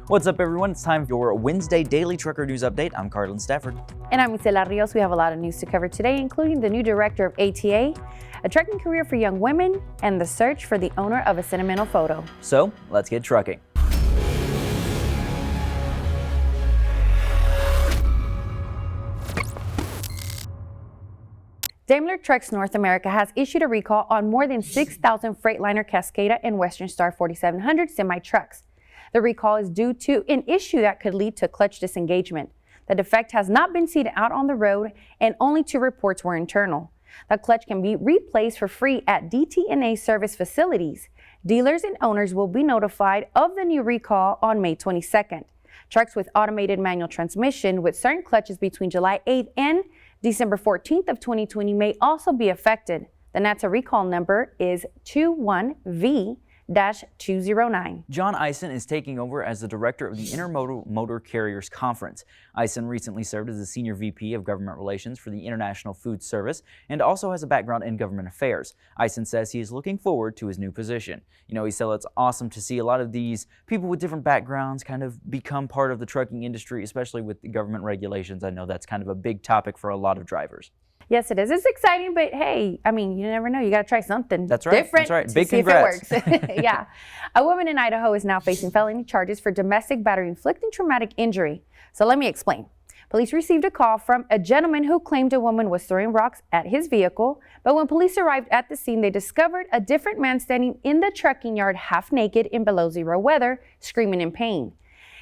What's up, everyone? It's time for your Wednesday Daily Trucker News Update. I'm Carlin Stafford. And I'm Isela Rios. We have a lot of news to cover today, including the new director of ATA, a trucking career for young women, and the search for the owner of a sentimental photo. So, let's get trucking. Daimler Trucks North America has issued a recall on more than 6,000 Freightliner Cascada and Western Star 4700 semi-trucks. The recall is due to an issue that could lead to clutch disengagement. The defect has not been seen out on the road, and only 2 reports were internal. The clutch can be replaced for free at DTNA service facilities. Dealers and owners will be notified of the new recall on May 22nd. Trucks with automated manual transmission with certain clutches between July 8th and December 14th of 2020 may also be affected. The NHTSA recall number is 21V-209. John Eisen is taking over as the director of the Intermodal Motor Carriers Conference. Eisen recently served as the Senior VP of Government Relations for the International Food Service and also has a background in government affairs. Eisen says he is looking forward to his new position. You know, Isela, it's awesome to see a lot of these people with different backgrounds kind of become part of the trucking industry, especially with the government regulations. I know that's kind of a big topic for a lot of drivers. Yes, it is. It's exciting, but hey, I mean, you never know. You got to try something different. That's right. To Big see congrats. if it works. Yeah. A woman in Idaho is now facing felony charges for domestic battery inflicting traumatic injury. So let me explain. Police received a call from a gentleman who claimed a woman was throwing rocks at his vehicle, but when police arrived at the scene, they discovered a different man standing in the trucking yard half naked in below zero weather, screaming in pain.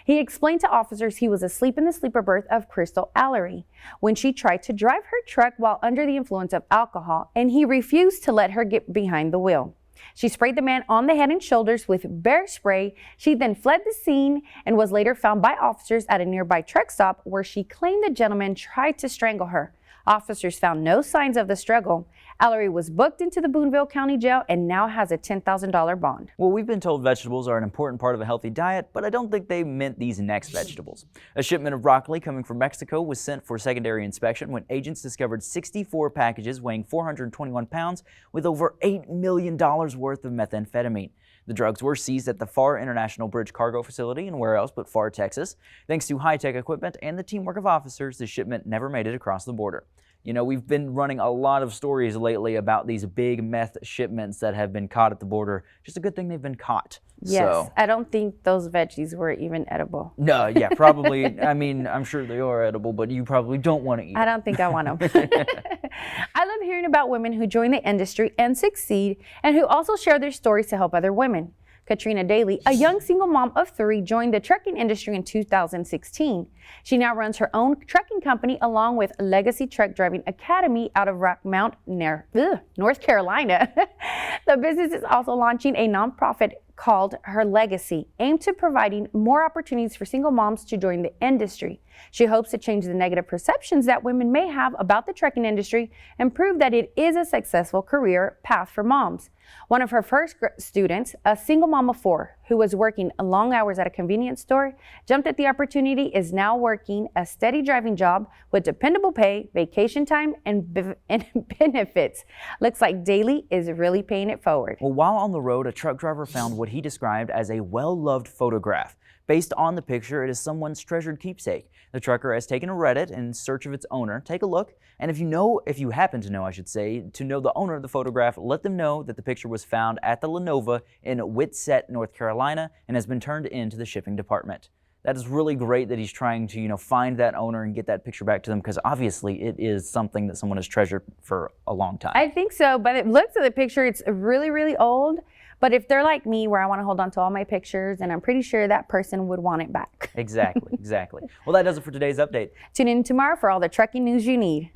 He explained to officers he was asleep in the sleeper berth of Crystal Allery when she tried to drive her truck while under the influence of alcohol, and he refused to let her get behind the wheel. She sprayed the man on the head and shoulders with bear spray. She then fled the scene and was later found by officers at a nearby truck stop where she claimed the gentleman tried to strangle her. Officers found no signs of the struggle. Allery was booked into the Boonville County Jail and now has a $10,000 bond. Well, we've been told vegetables are an important part of a healthy diet, but I don't think they meant these next vegetables. A shipment of broccoli coming from Mexico was sent for secondary inspection when agents discovered 64 packages weighing 421 pounds with over $8 million worth of methamphetamine. The drugs were seized at the Pharr International Bridge Cargo Facility in where else but Pharr, Texas. Thanks to high-tech equipment and the teamwork of officers, the shipment never made it across the border. You know, we've been running a lot of stories lately about these big meth shipments that have been caught at the border. Just a good thing they've been caught. Yes, I don't think those veggies were even edible. No, yeah, probably. I mean, I'm sure they are edible, but you probably don't want to eat them. I don't think I want them. I love hearing about women who join the industry and succeed and who also share their stories to help other women. Katrina Daly, a young single mom of 3, joined the trucking industry in 2016. She now runs her own trucking company along with Legacy Truck Driving Academy out of Rock Mount, North Carolina. The business is also launching a nonprofit called Her Legacy, aimed to providing more opportunities for single moms to join the industry. She hopes to change the negative perceptions that women may have about the trucking industry and prove that it is a successful career path for moms. One of her first students, a single mom of 4 who was working long hours at a convenience store, jumped at the opportunity, is now working a steady driving job with dependable pay, vacation time, and benefits. Looks like Daly is really paying it forward. Well, while on the road, a truck driver found what he described as a well-loved photograph. Based on the picture, it is someone's treasured keepsake. The trucker has taken a Reddit in search of its owner. Take a look, and if you happen to know, the owner of the photograph, let them know that the picture was found at the Lenova in Whitsett, North Carolina, and has been turned into the shipping department. That is really great that he's trying to, find that owner and get that picture back to them, because obviously it is something that someone has treasured for a long time. I think so, but it looks at the picture, it's really, really old. But if they're like me, where I want to hold on to all my pictures, and I'm pretty sure that person would want it back. Exactly. Well, that does it for today's update. Tune in tomorrow for all the trucking news you need.